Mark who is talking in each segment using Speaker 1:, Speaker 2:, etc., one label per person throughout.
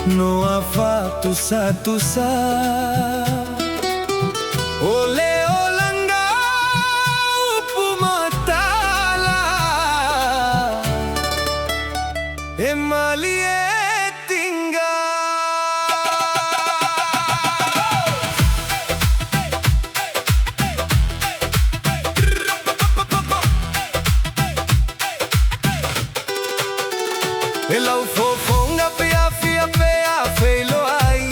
Speaker 1: no afatu satu-sa. Ole olanga upu matala emali etinga. Elau fofonga pea fia pea feilo ai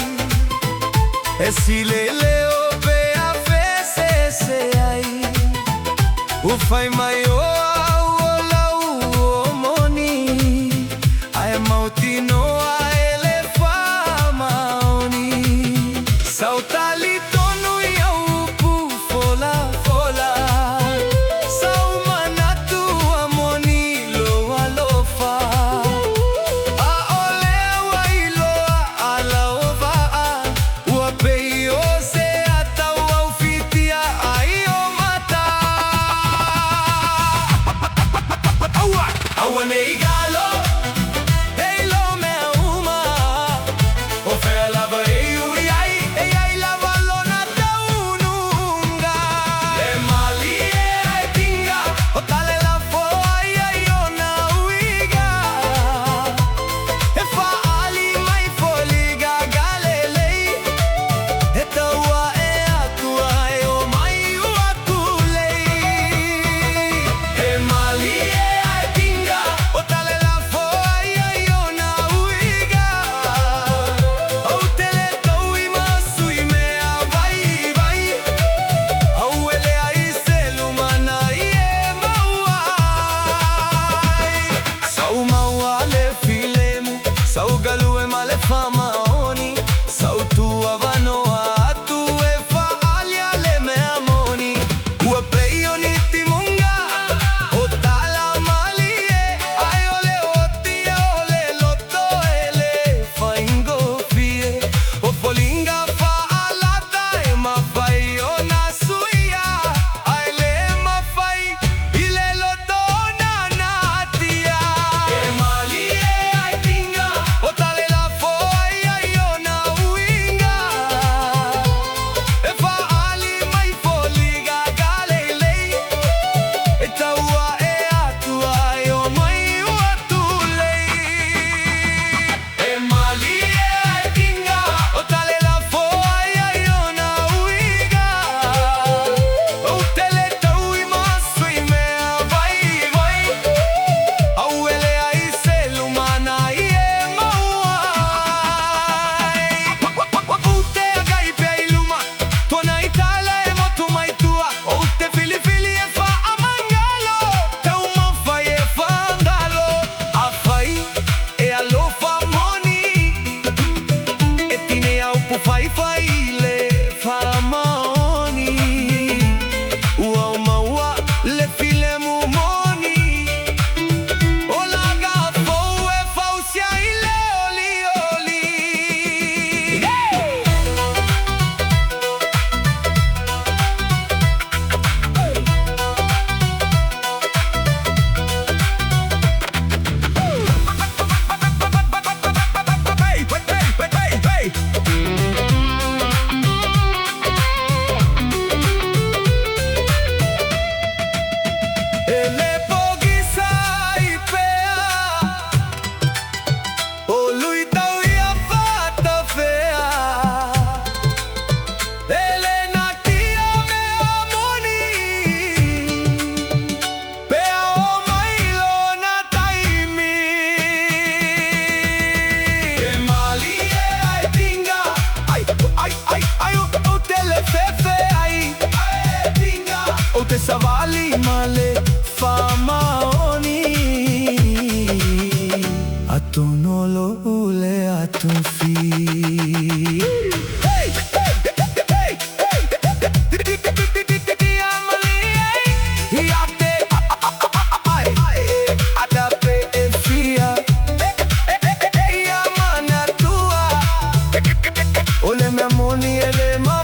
Speaker 1: esileleo pea fese se ai ufai maio ola uomoni ai mautino a elefa maoni sautali tonu ia upu fola fola saumanatu amoni lo alofa.
Speaker 2: Savali male famaoni atunolo ule atunfi. Hey, hey, hey, hey, ate adape efia amana tua ole me amoni ele ma